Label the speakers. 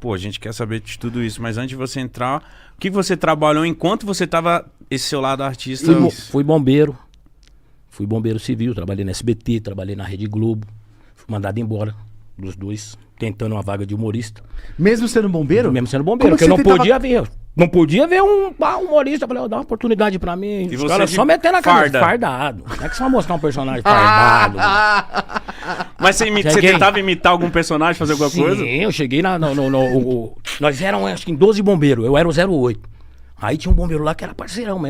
Speaker 1: pô, a gente quer saber de tudo isso, mas antes de você entrar, o que você trabalhou enquanto você tava esse seu lado artista?
Speaker 2: Fui bombeiro. Fui bombeiro civil, trabalhei na SBT, trabalhei na Rede Globo. Fui mandado embora dos dois, tentando uma vaga de humorista.
Speaker 3: Mesmo sendo bombeiro?
Speaker 2: Mesmo sendo bombeiro, porque eu não podia ver. Não podia ver um humorista. Eu falei, dá uma oportunidade pra mim.
Speaker 1: E
Speaker 2: Os
Speaker 1: você
Speaker 2: caras
Speaker 1: de
Speaker 2: só metendo a cara
Speaker 1: farda.
Speaker 2: fardado. Como é que você vai mostrar um personagem fardado?
Speaker 1: Mas você
Speaker 2: Cheguei.
Speaker 1: tentava imitar algum personagem, fazer alguma coisa?
Speaker 2: Sim, eu cheguei nós éramos, acho que em 12 bombeiros. Eu era o 08. Aí tinha um bombeiro lá que era parceirão mesmo.